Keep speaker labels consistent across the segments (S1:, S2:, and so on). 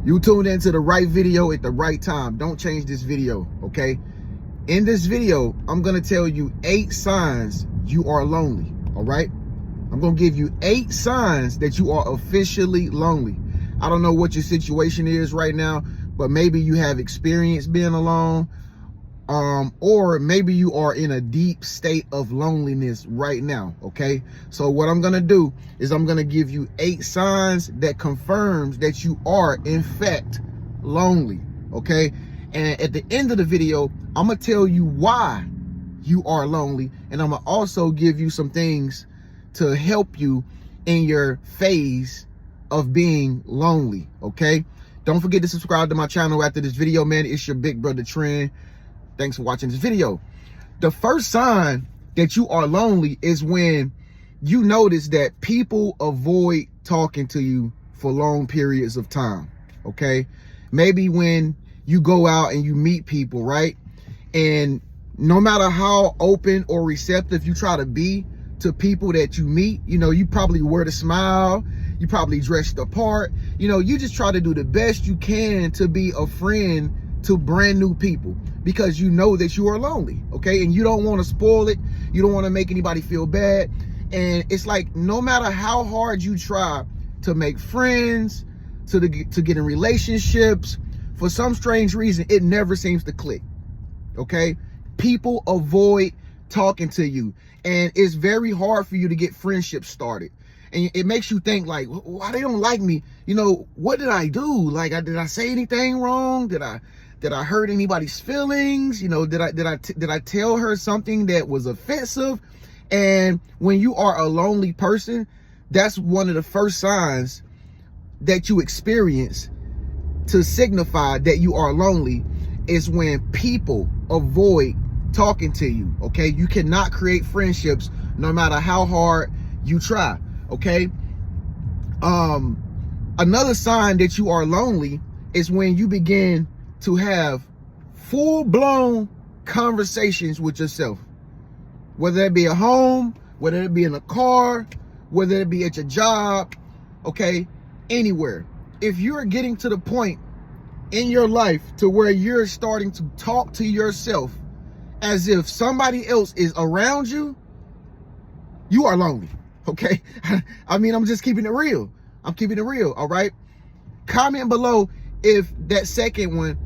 S1: You tuned into the right video at the right time. Don't change this video, okay? In this video, I'm gonna tell you 8 signs you are lonely, all right? I'm gonna give you 8 signs that you are officially lonely. I don't know what your situation is right now, but maybe you have experienced being alone, or maybe you are in a deep state of loneliness right now, okay? So what I'm gonna do is I'm gonna give you 8 signs that confirms that you are in fact lonely, okay? And at the end of the video, I'm gonna tell you why you are lonely, and I'm gonna also give you some things to help you in your phase of being lonely, okay? Don't forget to subscribe to my channel after this video, man. It's your big brother Tren. Thanks for watching this video. The first sign that you are lonely is when you notice that people avoid talking to you for long periods of time, okay? Maybe when you go out and you meet people, right? And no matter how open or receptive you try to be to people that you meet, you know, you probably wear the smile, you probably dress the part, you know, you just try to do the best you can to be a friend to brand new people because you know that you are lonely, okay? And you don't want to spoil it. You don't want to make anybody feel bad. And it's like, no matter how hard you try to make friends, to get in relationships, for some strange reason, it never seems to click, okay? People avoid talking to you, and it's very hard for you to get friendships started. And it makes you think, like, why they don't like me? You know, what did I do? Like, did I say anything wrong? Did I hurt anybody's feelings? You know, did I tell her something that was offensive? And when you are a lonely person, that's one of the first signs that you experience to signify that you are lonely, is when people avoid talking to you, okay? You cannot create friendships no matter how hard you try, okay? Another sign that you are lonely is when you begin to have full-blown conversations with yourself, whether it be at home, whether it be in a car, whether it be at your job, okay, anywhere. If you're getting to the point in your life to where you're starting to talk to yourself as if somebody else is around you, you are lonely, okay? I mean, I'm just keeping it real. I'm keeping it real, all right? Comment below if that second one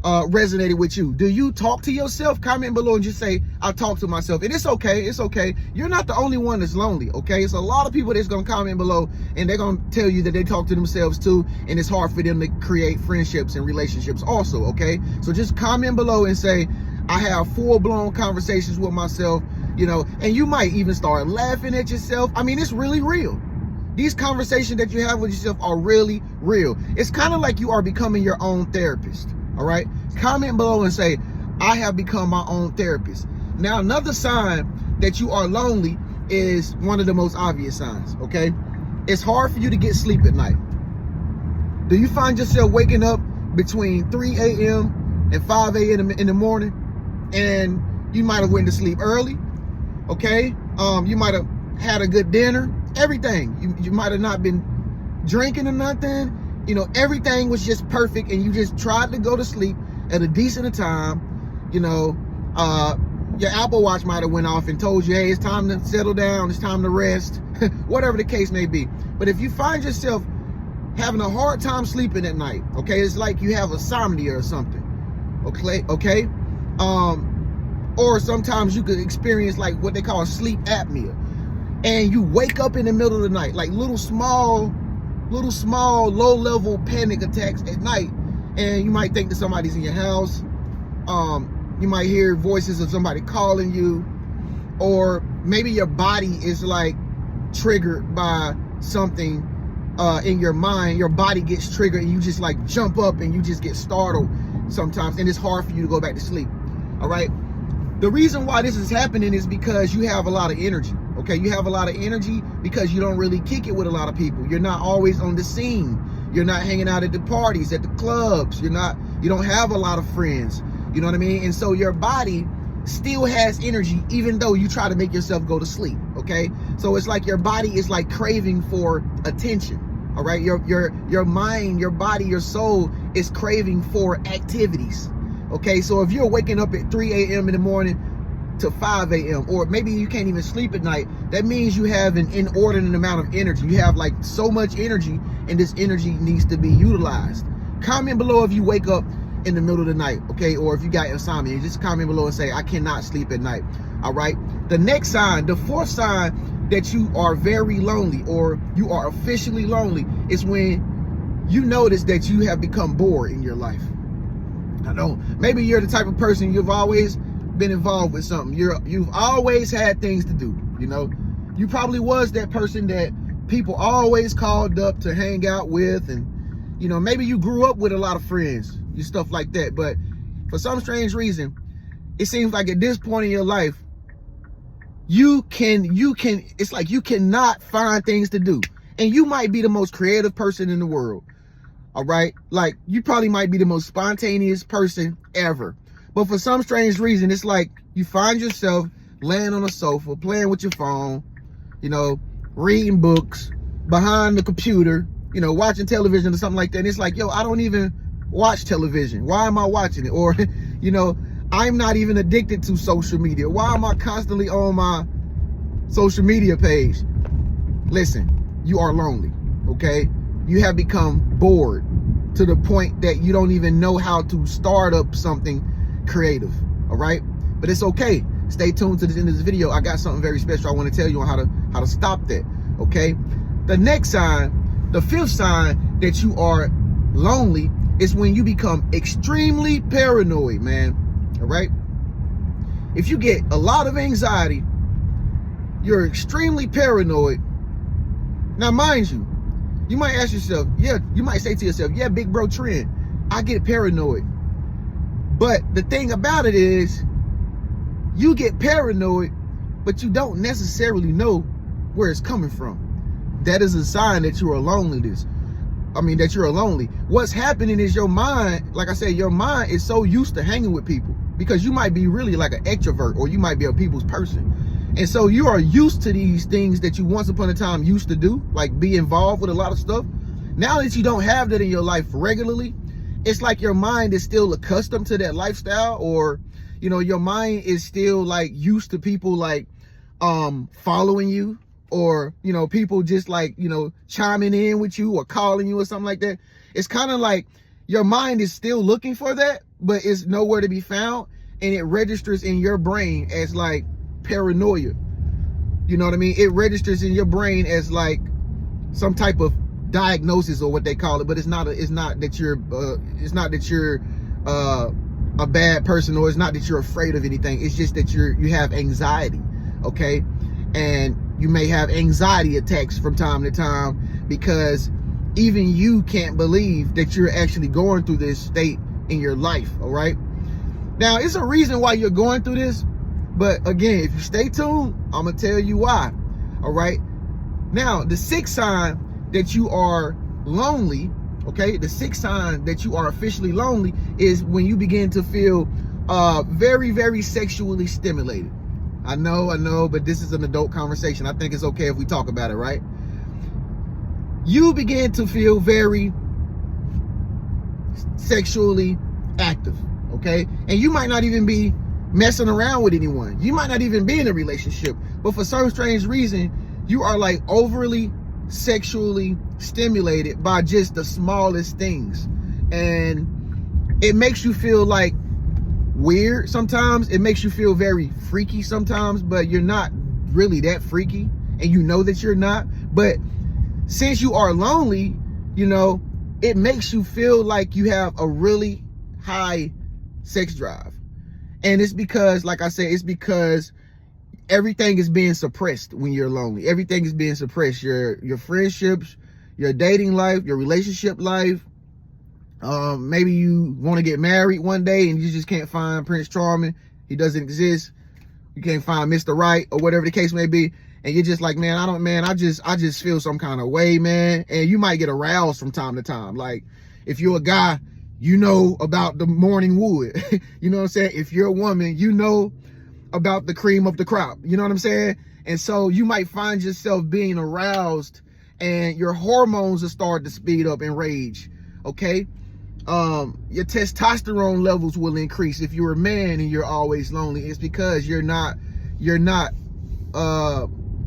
S1: resonated with you. Do you talk to yourself? Comment below and just say, I talk to myself. And it's okay, it's okay. You're not the only one that's lonely, okay? It's a lot of people that's gonna comment below and they're gonna tell you that they talk to themselves too, and it's hard for them to create friendships and relationships also, okay? So just comment below and say, I have full-blown conversations with myself, you know, and you might even start laughing at yourself. I mean, it's really real. These conversations that you have with yourself are really real. It's kind of like you are becoming your own therapist, all right? Comment below and say, I have become my own therapist. Now, another sign that you are lonely is one of the most obvious signs, okay? It's hard for you to get sleep at night. Do you find yourself waking up between 3 a.m. and 5 a.m. in the morning? And you might have went to sleep early, okay? You might have had a good dinner, everything. You might have not been drinking or nothing. You know, everything was just perfect, and you just tried to go to sleep at a decent time. You know, your Apple Watch might have went off and told you, hey, it's time to settle down, it's time to rest, whatever the case may be. But if you find yourself having a hard time sleeping at night, okay, it's like you have insomnia or something, okay? Or sometimes you could experience like what they call sleep apnea, and you wake up in the middle of the night, like little small low-level panic attacks at night, and you might think that somebody's in your house. You might hear voices of somebody calling you, or maybe your body is like triggered by something in your mind. Your body gets triggered and you just like jump up and you just get startled sometimes, and it's hard for you to go back to sleep, all right? The reason why this is happening is because you have a lot of energy, okay? You have a lot of energy because you don't really kick it with a lot of people. You're not always on the scene. You're not hanging out at the parties, at the clubs. You don't have a lot of friends, you know what I mean? And so your body still has energy even though you try to make yourself go to sleep, okay? So it's like your body is like craving for attention, All right, your mind, your body, your soul is craving for activities. Okay, so if you're waking up at 3 a.m. in the morning to 5 a.m. or maybe you can't even sleep at night, that means you have an inordinate amount of energy. You have like so much energy, and this energy needs to be utilized. Comment below if you wake up in the middle of the night, okay, or if you got insomnia. Just comment below and say, I cannot sleep at night. All right, the next sign, the fourth sign that you are very lonely or you are officially lonely is when you notice that you have become bored in your life. I know maybe you're the type of person, you've always been involved with something, you've always had things to do. You know, you probably was that person that people always called up to hang out with, and you know, maybe you grew up with a lot of friends, you stuff like that, but for some strange reason it seems like at this point in your life you can it's like you cannot find things to do. And you might be the most creative person in the world, all right, like you probably might be the most spontaneous person ever, but for some strange reason it's like you find yourself laying on a sofa playing with your phone, you know, reading books, behind the computer, you know, watching television or something like that, and it's like, yo, I don't even watch television, why am I watching it? Or you know, I'm not even addicted to social media, why am I constantly on my social media page? Listen, you are lonely, okay? You have become bored to the point that you don't even know how to start up something creative, all right? But it's okay. Stay tuned to the end of this video. I got something very special I want to tell you on how to stop that, okay? The next sign, the fifth sign that you are lonely is when you become extremely paranoid, man. All right, if you get a lot of anxiety, you're extremely paranoid. Now mind you, you might ask yourself, yeah, you might say to yourself, yeah, big bro Trent, I get paranoid. But the thing about it is, you get paranoid, but you don't necessarily know where it's coming from. That is a sign that you are loneliness. That you're lonely. What's happening is your mind, like I said, your mind is so used to hanging with people, because you might be really like an extrovert, or you might be a people's person. And so you are used to these things that you once upon a time used to do, like be involved with a lot of stuff. Now that you don't have that in your life regularly, it's like your mind is still accustomed to that lifestyle, or, you know, your mind is still like used to people like following you, or, you know, people just like, you know, chiming in with you or calling you or something like that. It's kind of like your mind is still looking for that, but it's nowhere to be found. And it registers in your brain as like paranoia. You know what I mean? It registers in your brain as like some type of diagnosis, or what they call it. But it's not that you're a bad person, or it's not that you're afraid of anything. It's just that you have anxiety, okay? And you may have anxiety attacks from time to time, because even you can't believe that you're actually going through this state in your life, all right? Now, it's a reason why you're going through this, but again, if you stay tuned, I'm gonna tell you why, all right? Now, the sixth sign that you are lonely, okay, the sixth sign that you are officially lonely is when you begin to feel very, very sexually stimulated. I know, but this is an adult conversation. I think it's okay if we talk about it, right? You begin to feel very sexually active, okay? And you might not even be messing around with anyone. You might not even be in a relationship, but for some strange reason, you are like overly sexually stimulated by just the smallest things. And it makes you feel like weird sometimes. It makes you feel very freaky sometimes, but you're not really that freaky, and you know that you're not. But since you are lonely, you know, it makes you feel like you have a really high sex drive. And it's because, like I said, it's because everything is being suppressed when you're lonely. Everything is being suppressed. Your friendships, your dating life, your relationship life. Maybe you want to get married one day and you just can't find Prince Charming. He doesn't exist. You can't find Mr. Right, or whatever the case may be. And you're just like, man, I just feel some kind of way, man. And you might get aroused from time to time. Like, if you're a guy, you know about the morning wood. You know what I'm saying? If you're a woman, you know about the cream of the crop. You know what I'm saying? And so you might find yourself being aroused and your hormones will start to speed up and rage, okay? Your testosterone levels will increase. If you're a man and you're always lonely, it's because you're not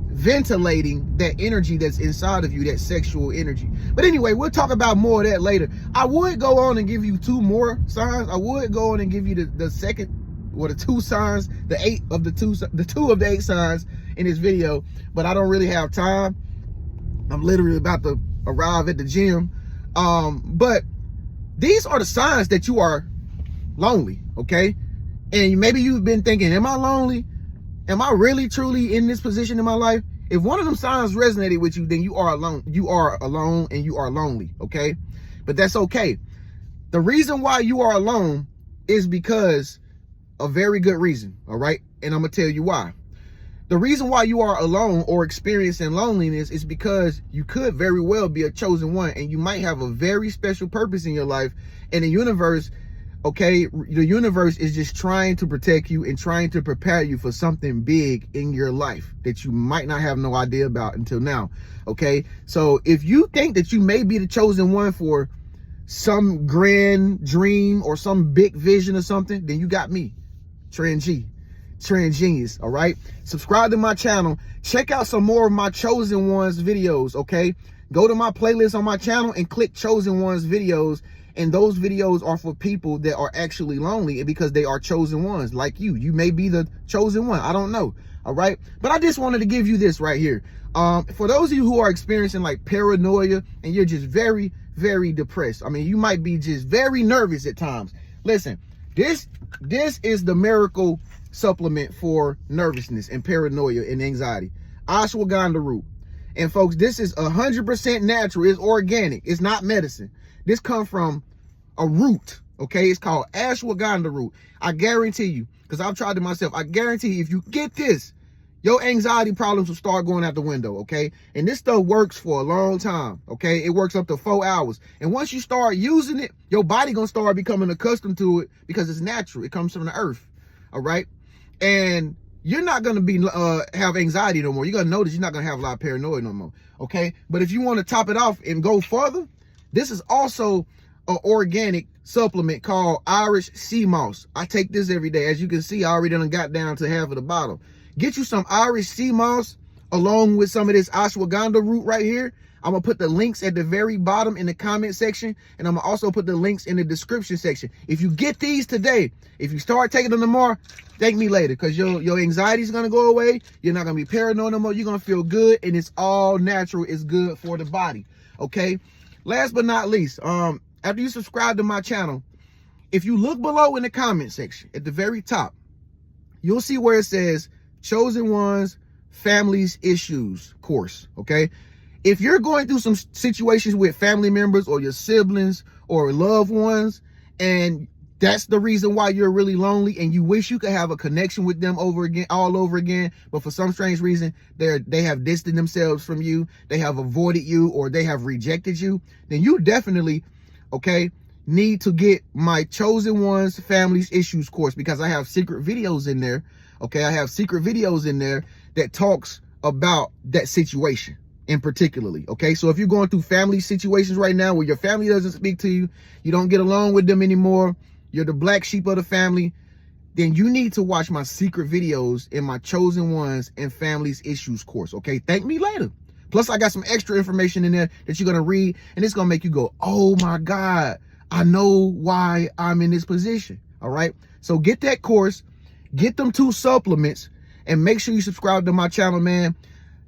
S1: ventilating that energy that's inside of you, that sexual energy. But anyway, we'll talk about more of that later. I would go on and give you 2 more signs. I would go on and give you the second, or the 2 signs, the 2 of the 8 signs in this video, but I don't really have time. I'm literally about to arrive at the gym. But these are the signs that you are lonely, okay? And maybe you've been thinking, am I lonely? Am I really truly in this position in my life? If one of them signs resonated with you, then you are alone. You are alone and you are lonely, okay? But that's okay. The reason why you are alone is because a very good reason, all right? And I'm gonna tell you why. The reason why you are alone or experiencing loneliness is because you could very well be a chosen one, and you might have a very special purpose in your life. And the universe, okay, the universe is just trying to protect you and trying to prepare you for something big in your life that you might not have no idea about until now, okay? So if you think that you may be the chosen one for some grand dream or some big vision or something, then you got me, Trenius, all right? Subscribe to my channel. Check out some more of my Chosen Ones videos, okay? Go to my playlist on my channel and click Chosen Ones videos. And those videos are for people that are actually lonely, and because they are chosen ones like you. You may be the chosen one. I don't know. All right. But I just wanted to give you this right here. For those of you who are experiencing like paranoia and you're just very, very depressed. I mean, you might be just very nervous at times. Listen, this is the miracle supplement for nervousness and paranoia and anxiety. Ashwagandha root. And folks, this is 100% natural. It's organic. It's not medicine. This comes from a root, okay? It's called ashwagandha root. I guarantee you, because I've tried it myself, I guarantee you, if you get this, your anxiety problems will start going out the window, okay? And this stuff works for a long time, okay? It works up to 4 hours. And once you start using it, your body gonna start becoming accustomed to it because it's natural. It comes from the earth, all right? And you're not gonna be have anxiety no more. You're gonna notice you're not gonna have a lot of paranoia no more, okay? But if you want to top it off and go further, this is also an organic supplement called Irish sea moss. I take this every day. As you can see, I already done got down to half of the bottle. Get you some Irish sea moss along with some of this ashwagandha root right here. I'm going to put the links at the very bottom in the comment section, and I'm going to also put the links in the description section. If you get these today, if you start taking them tomorrow, thank me later, because your anxiety is going to go away. You're not going to be paranoid no more. You're going to feel good, and it's all natural. It's good for the body, okay? Last but not least, after you subscribe to my channel, if you look below in the comment section at the very top, you'll see where it says Chosen Ones Families Issues course, okay? If you're going through some situations with family members or your siblings or loved ones, and that's the reason why you're really lonely and you wish you could have a connection with them all over again, but for some strange reason, they have distanced themselves from you, they have avoided you, or they have rejected you, then you definitely, okay, need to get my Chosen Ones Families Issues course, because I have secret videos in there, okay? I have secret videos in there that talks about that situation in particularly, okay? So if you're going through family situations right now where your family doesn't speak to you, you don't get along with them anymore, you're the black sheep of the family, then you need to watch my secret videos in my Chosen Ones and Families Issues course, okay? Thank me later. Plus, I got some extra information in there that you're going to read, and it's going to make you go, oh my God, I know why I'm in this position, all right? So get that course, get them 2 supplements, and make sure you subscribe to my channel, man.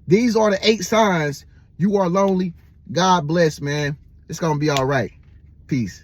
S1: These are the 8 signs you are lonely. God bless, man. It's going to be all right. Peace.